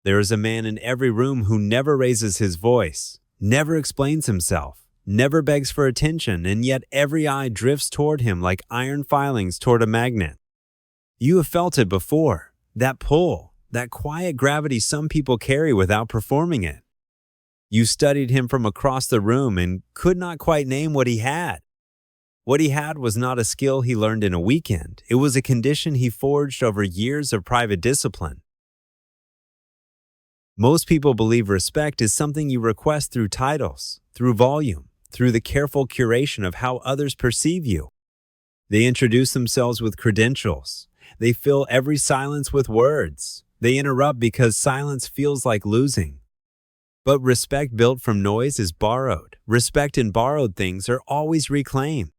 There is a man in every room who never raises his voice, never explains himself, never begs for attention, and yet every eye drifts toward him like iron filings toward a magnet. You have felt it before, that pull, that quiet gravity some people carry without performing it. You studied him from across the room and could not quite name what he had. What he had was not a skill he learned in a weekend. It was a condition he forged over years of private discipline. Most people believe respect is something you request through titles, through volume, through the careful curation of how others perceive you. They introduce themselves with credentials. They fill every silence with words. They interrupt because silence feels like losing. But respect built from noise is borrowed. Respect and borrowed things are always reclaimed.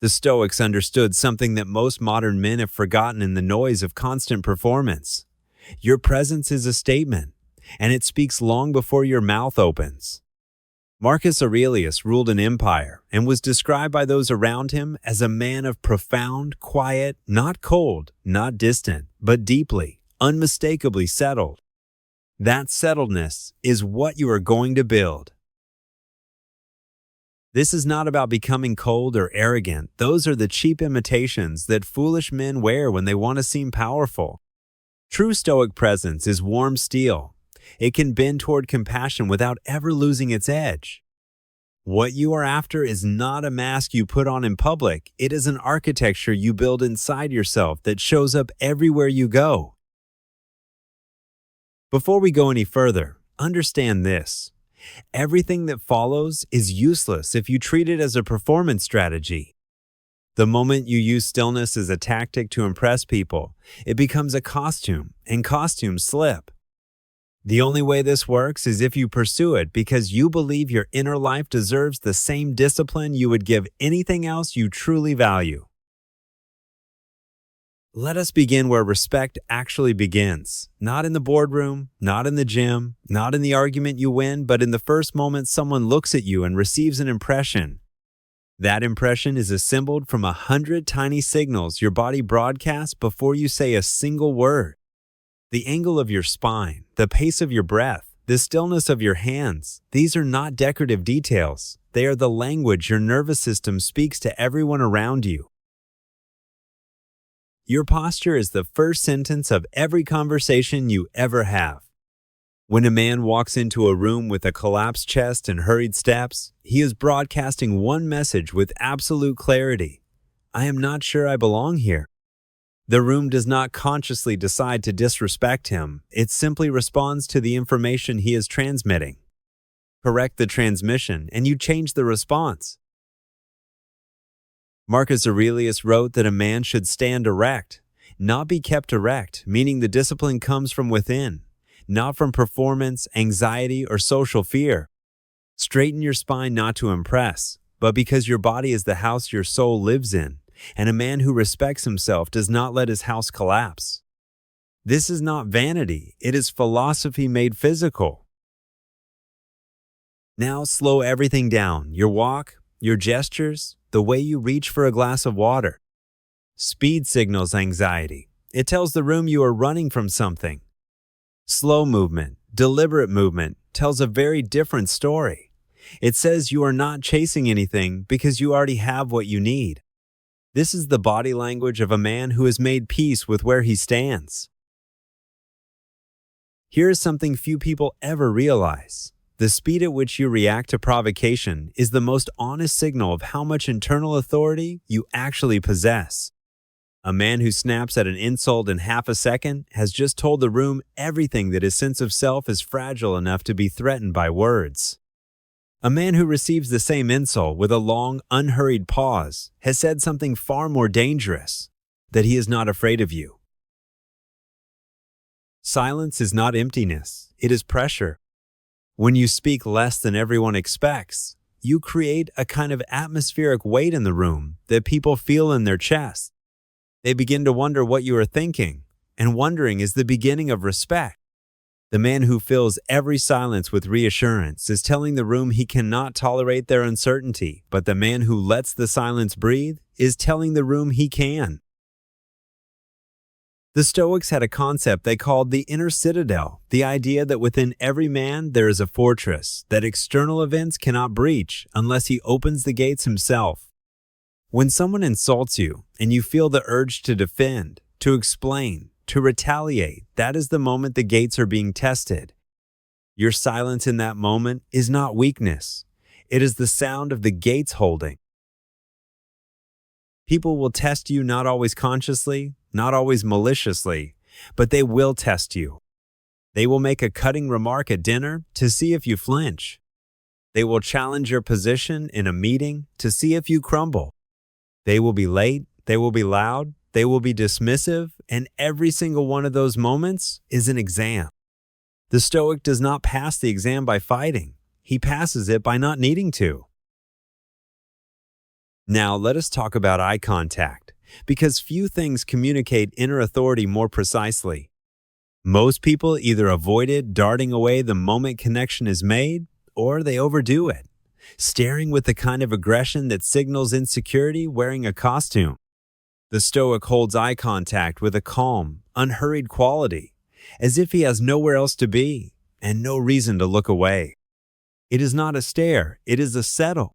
The Stoics understood something that most modern men have forgotten in the noise of constant performance. Your presence is a statement, and it speaks long before your mouth opens. Marcus Aurelius ruled an empire and was described by those around him as a man of profound, quiet, not cold, not distant, but deeply, unmistakably settled. That settledness is what you are going to build. This is not about becoming cold or arrogant. Those are the cheap imitations that foolish men wear when they want to seem powerful. True Stoic presence is warm steel. It can bend toward compassion without ever losing its edge. What you are after is not a mask you put on in public. It is an architecture you build inside yourself that shows up everywhere you go. Before we go any further, understand this. Everything that follows is useless if you treat it as a performance strategy. The moment you use stillness as a tactic to impress people, it becomes a costume, and costumes slip. The only way this works is if you pursue it because you believe your inner life deserves the same discipline you would give anything else you truly value. Let us begin where respect actually begins. Not in the boardroom, not in the gym, not in the argument you win, but in the first moment someone looks at you and receives an impression. That impression is assembled from 100 tiny signals your body broadcasts before you say a single word. The angle of your spine, the pace of your breath, the stillness of your hands, these are not decorative details. They are the language your nervous system speaks to everyone around you. Your posture is the first sentence of every conversation you ever have. When a man walks into a room with a collapsed chest and hurried steps, he is broadcasting one message with absolute clarity. I am not sure I belong here. The room does not consciously decide to disrespect him. It simply responds to the information he is transmitting. Correct the transmission, and you change the response. Marcus Aurelius wrote that a man should stand erect, not be kept erect, meaning the discipline comes from within, not from performance, anxiety, or social fear. Straighten your spine not to impress, but because your body is the house your soul lives in, and a man who respects himself does not let his house collapse. This is not vanity, it is philosophy made physical. Now slow everything down, your walk, your gestures, the way you reach for a glass of water. Speed signals anxiety. It tells the room you are running from something. Slow movement, deliberate movement, tells a very different story. It says you are not chasing anything because you already have what you need. This is the body language of a man who has made peace with where he stands. Here is something few people ever realize. The speed at which you react to provocation is the most honest signal of how much internal authority you actually possess. A man who snaps at an insult in half a second has just told the room everything that his sense of self is fragile enough to be threatened by words. A man who receives the same insult with a long, unhurried pause has said something far more dangerous, that he is not afraid of you. Silence is not emptiness, it is pressure. When you speak less than everyone expects, you create a kind of atmospheric weight in the room that people feel in their chest. They begin to wonder what you are thinking, and wondering is the beginning of respect. The man who fills every silence with reassurance is telling the room he cannot tolerate their uncertainty, but the man who lets the silence breathe is telling the room he can. The Stoics had a concept they called the inner citadel, the idea that within every man there is a fortress that external events cannot breach unless he opens the gates himself. When someone insults you and you feel the urge to defend, to explain, to retaliate, that is the moment the gates are being tested. Your silence in that moment is not weakness. It is the sound of the gates holding. People will test you not always consciously, not always maliciously, but they will test you. They will make a cutting remark at dinner to see if you flinch. They will challenge your position in a meeting to see if you crumble. They will be late, they will be loud, they will be dismissive, and every single one of those moments is an exam. The Stoic does not pass the exam by fighting. He passes it by not needing to. Now let us talk about eye contact, because few things communicate inner authority more precisely. Most people either avoid it, darting away the moment connection is made, or they overdo it, staring with the kind of aggression that signals insecurity wearing a costume. The Stoic holds eye contact with a calm, unhurried quality, as if he has nowhere else to be and no reason to look away. It is not a stare, it is a settle.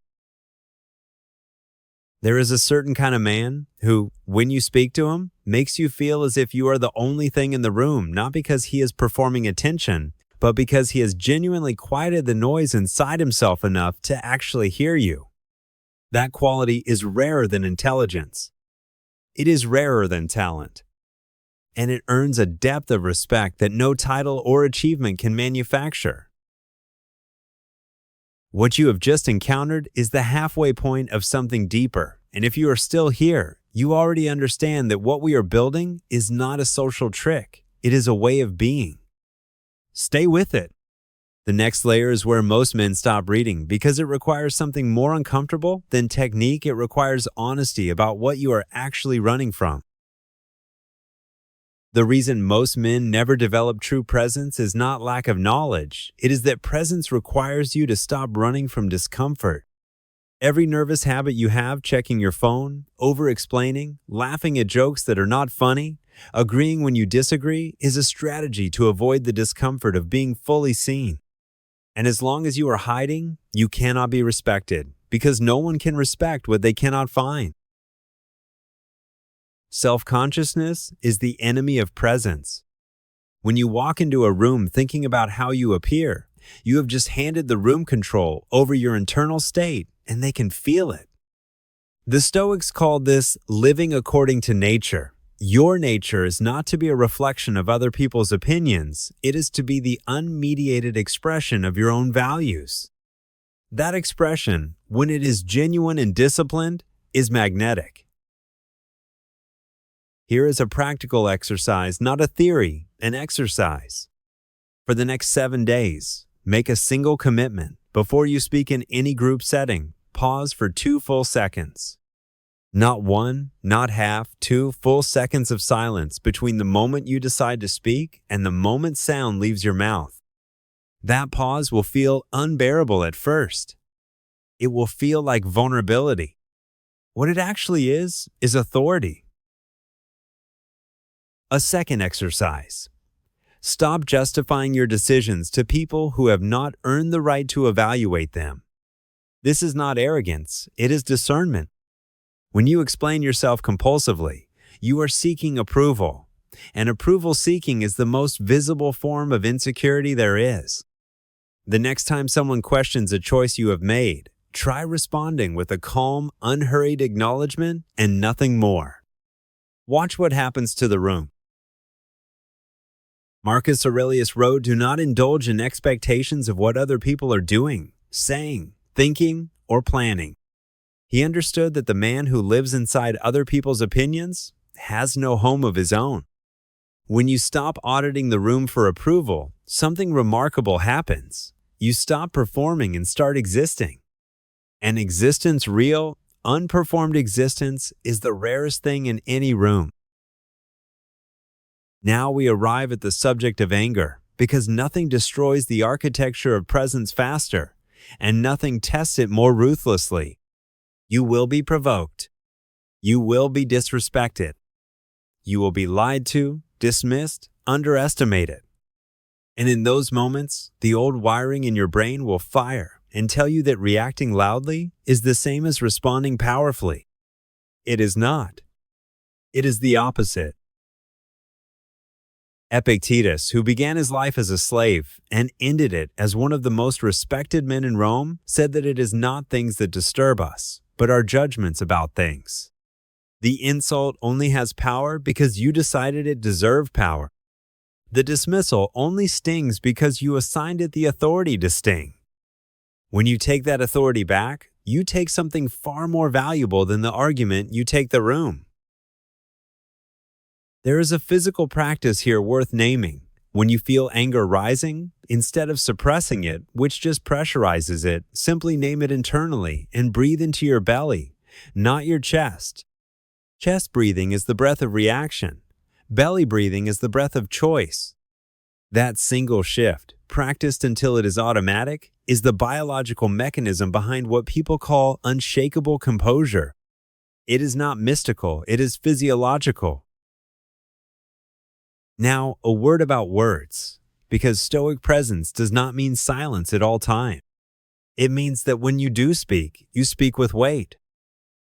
There is a certain kind of man who, when you speak to him, makes you feel as if you are the only thing in the room, not because he is performing attention, but because he has genuinely quieted the noise inside himself enough to actually hear you. That quality is rarer than intelligence. It is rarer than talent. And it earns a depth of respect that no title or achievement can manufacture. What you have just encountered is the halfway point of something deeper, and if you are still here, you already understand that what we are building is not a social trick, it is a way of being. Stay with it. The next layer is where most men stop reading because it requires something more uncomfortable than technique. It requires honesty about what you are actually running from. The reason most men never develop true presence is not lack of knowledge. It is that presence requires you to stop running from discomfort. Every nervous habit you have, checking your phone, over-explaining, laughing at jokes that are not funny, agreeing when you disagree, is a strategy to avoid the discomfort of being fully seen. And as long as you are hiding, you cannot be respected, because no one can respect what they cannot find. Self-consciousness is the enemy of presence. When you walk into a room thinking about how you appear, you have just handed the room control over your internal state, and they can feel it. The Stoics called this living according to nature. Your nature is not to be a reflection of other people's opinions. It is to be the unmediated expression of your own values. That expression, when it is genuine and disciplined, is magnetic. Here is a practical exercise, not a theory, an exercise. For the next 7 days, make a single commitment. Before you speak in any group setting, pause for 2 full seconds. Not 1, not half, 2 full seconds of silence between the moment you decide to speak and the moment sound leaves your mouth. That pause will feel unbearable at first. It will feel like vulnerability. What it actually is authority. A second exercise. Stop justifying your decisions to people who have not earned the right to evaluate them. This is not arrogance, it is discernment. When you explain yourself compulsively, you are seeking approval, and approval seeking is the most visible form of insecurity there is. The next time someone questions a choice you have made, try responding with a calm, unhurried acknowledgement and nothing more. Watch what happens to the room. Marcus Aurelius wrote, "Do not indulge in expectations of what other people are doing, saying, thinking, or planning." He understood that the man who lives inside other people's opinions has no home of his own. When you stop auditing the room for approval, something remarkable happens. You stop performing and start existing. And existence, real, unperformed existence, is the rarest thing in any room. Now we arrive at the subject of anger, because nothing destroys the architecture of presence faster, and nothing tests it more ruthlessly. You will be provoked. You will be disrespected. You will be lied to, dismissed, underestimated. And in those moments, the old wiring in your brain will fire and tell you that reacting loudly is the same as responding powerfully. It is not. It is the opposite. Epictetus, who began his life as a slave and ended it as one of the most respected men in Rome, said that it is not things that disturb us, but our judgments about things. The insult only has power because you decided it deserved power. The dismissal only stings because you assigned it the authority to sting. When you take that authority back, you take something far more valuable than the argument, you take the room. There is a physical practice here worth naming. When you feel anger rising, instead of suppressing it, which just pressurizes it, simply name it internally and breathe into your belly, not your chest. Chest breathing is the breath of reaction. Belly breathing is the breath of choice. That single shift, practiced until it is automatic, is the biological mechanism behind what people call unshakable composure. It is not mystical, it is physiological. Now, a word about words, because Stoic presence does not mean silence at all times. It means that when you do speak, you speak with weight.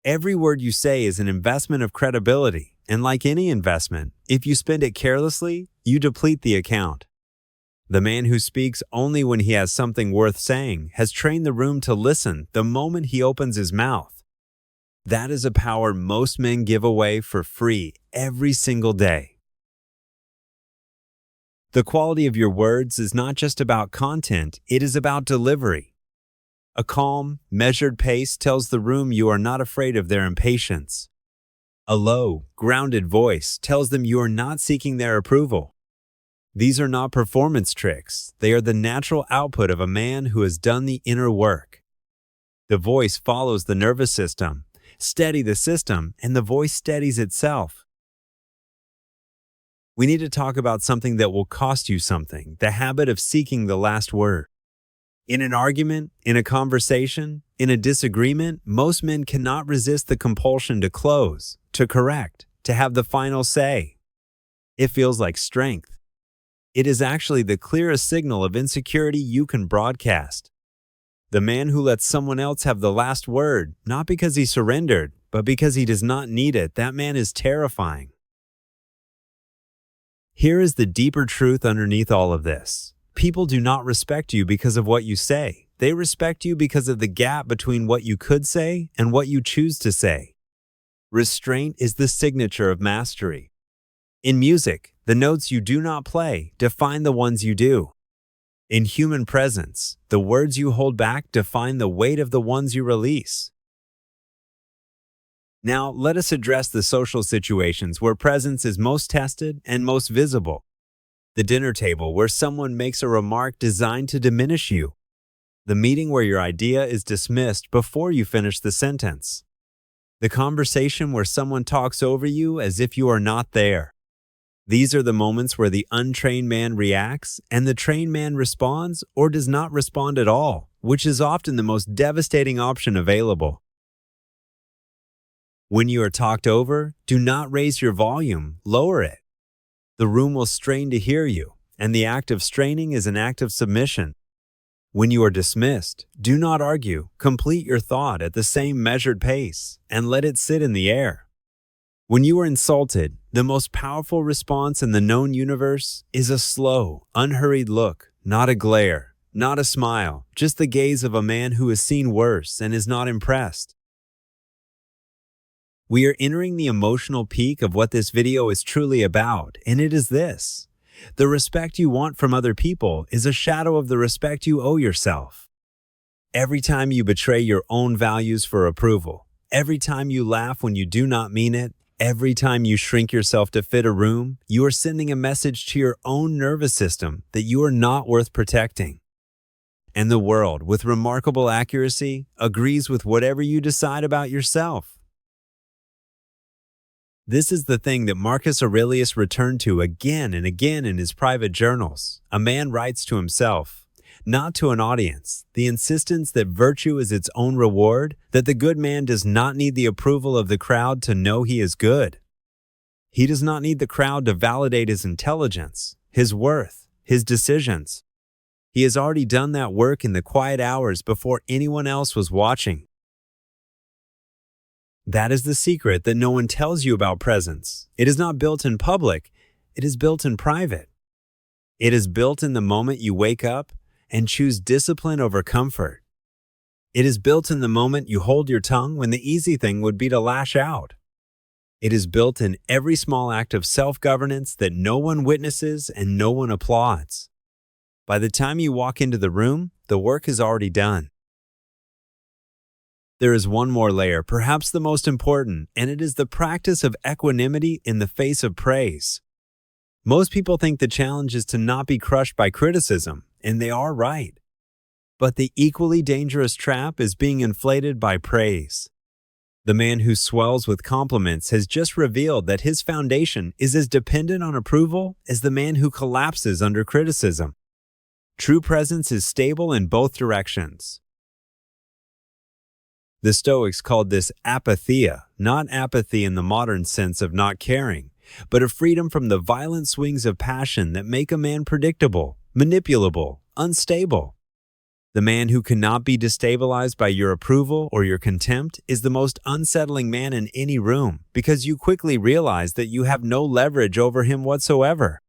Every word you say is an investment of credibility, and like any investment, if you spend it carelessly, you deplete the account. The man who speaks only when he has something worth saying has trained the room to listen the moment he opens his mouth. That is a power most men give away for free every single day. The quality of your words is not just about content, it is about delivery. A calm, measured pace tells the room you are not afraid of their impatience. A low, grounded voice tells them you are not seeking their approval. These are not performance tricks, they are the natural output of a man who has done the inner work. The voice follows the nervous system. Steady the system, and the voice steadies itself. We need to talk about something that will cost you something, the habit of seeking the last word. In an argument, in a conversation, in a disagreement, most men cannot resist the compulsion to close, to correct, to have the final say. It feels like strength. It is actually the clearest signal of insecurity you can broadcast. The man who lets someone else have the last word, not because he surrendered, but because he does not need it, that man is terrifying. Here is the deeper truth underneath all of this. People do not respect you because of what you say. They respect you because of the gap between what you could say and what you choose to say. Restraint is the signature of mastery. In music, the notes you do not play define the ones you do. In human presence, the words you hold back define the weight of the ones you release. Now, let us address the social situations where presence is most tested and most visible. The dinner table where someone makes a remark designed to diminish you. The meeting where your idea is dismissed before you finish the sentence. The conversation where someone talks over you as if you are not there. These are the moments where the untrained man reacts and the trained man responds or does not respond at all, which is often the most devastating option available. When you are talked over, do not raise your volume, lower it. The room will strain to hear you, and the act of straining is an act of submission. When you are dismissed, do not argue, complete your thought at the same measured pace, and let it sit in the air. When you are insulted, the most powerful response in the known universe is a slow, unhurried look, not a glare, not a smile, just the gaze of a man who has seen worse and is not impressed. We are entering the emotional peak of what this video is truly about, and it is this. The respect you want from other people is a shadow of the respect you owe yourself. Every time you betray your own values for approval, every time you laugh when you do not mean it, every time you shrink yourself to fit a room, you are sending a message to your own nervous system that you are not worth protecting. And the world, with remarkable accuracy, agrees with whatever you decide about yourself. This is the thing that Marcus Aurelius returned to again and again in his private journals. A man writes to himself, not to an audience, the insistence that virtue is its own reward, that the good man does not need the approval of the crowd to know he is good. He does not need the crowd to validate his intelligence, his worth, his decisions. He has already done that work in the quiet hours before anyone else was watching. That is the secret that no one tells you about presence. It is not built in public, it is built in private. It is built in the moment you wake up and choose discipline over comfort. It is built in the moment you hold your tongue when the easy thing would be to lash out. It is built in every small act of self-governance that no one witnesses and no one applauds. By the time you walk into the room, the work is already done. There is one more layer, perhaps the most important, and it is the practice of equanimity in the face of praise. Most people think the challenge is to not be crushed by criticism, and they are right. But the equally dangerous trap is being inflated by praise. The man who swells with compliments has just revealed that his foundation is as dependent on approval as the man who collapses under criticism. True presence is stable in both directions. The Stoics called this apatheia, not apathy in the modern sense of not caring, but a freedom from the violent swings of passion that make a man predictable, manipulable, unstable. The man who cannot be destabilized by your approval or your contempt is the most unsettling man in any room because you quickly realize that you have no leverage over him whatsoever.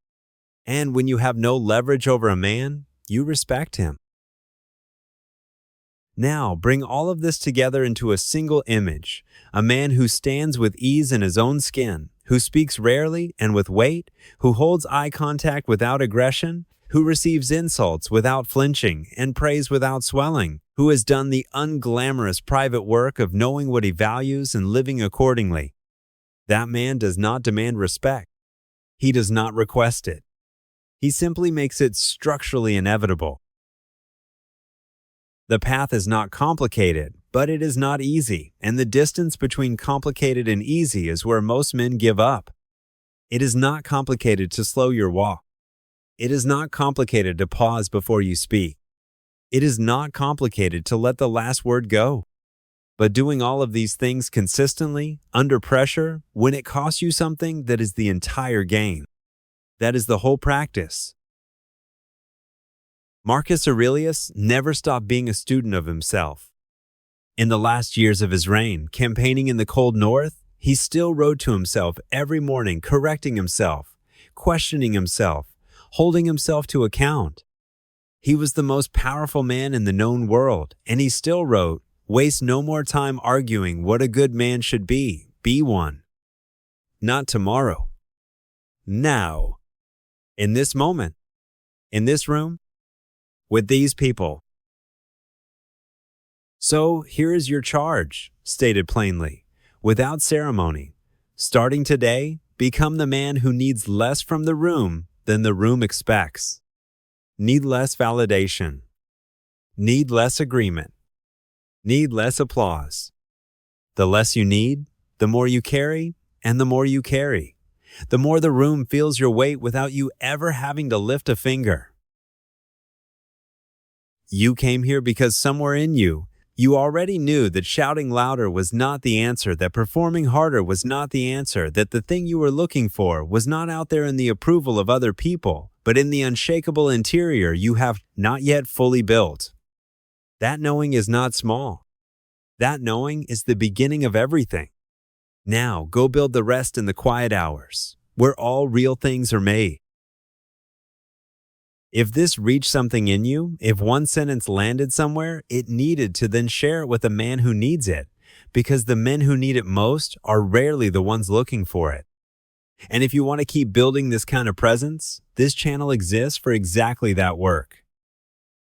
And when you have no leverage over a man, you respect him. Now, bring all of this together into a single image, a man who stands with ease in his own skin, who speaks rarely and with weight, who holds eye contact without aggression, who receives insults without flinching and praise without swelling, who has done the unglamorous private work of knowing what he values and living accordingly. That man does not demand respect. He does not request it. He simply makes it structurally inevitable. The path is not complicated, but it is not easy, and the distance between complicated and easy is where most men give up. It is not complicated to slow your walk. It is not complicated to pause before you speak. It is not complicated to let the last word go. But doing all of these things consistently, under pressure, when it costs you something, that is the entire game. That is the whole practice. Marcus Aurelius never stopped being a student of himself. In the last years of his reign, campaigning in the cold north, he still wrote to himself every morning, correcting himself, questioning himself, holding himself to account. He was the most powerful man in the known world, and he still wrote, "Waste no more time arguing what a good man should be one. Not tomorrow. Now. In this moment. In this room. With these people." So here is your charge, stated plainly, without ceremony. Starting today, become the man who needs less from the room than the room expects. Need less validation. Need less agreement. Need less applause. The less you need, the more you carry, and the more you carry. The more the room feels your weight without you ever having to lift a finger. You came here because somewhere in you, you already knew that shouting louder was not the answer, that performing harder was not the answer, that the thing you were looking for was not out there in the approval of other people, but in the unshakable interior you have not yet fully built. That knowing is not small. That knowing is the beginning of everything. Now go build the rest in the quiet hours, where all real things are made. If this reached something in you, if one sentence landed somewhere, it needed to then share it with a man who needs it, because the men who need it most are rarely the ones looking for it. And if you want to keep building this kind of presence, this channel exists for exactly that work.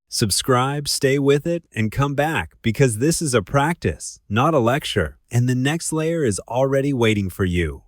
Subscribe, stay with it, and come back, because this is a practice, not a lecture, and the next layer is already waiting for you.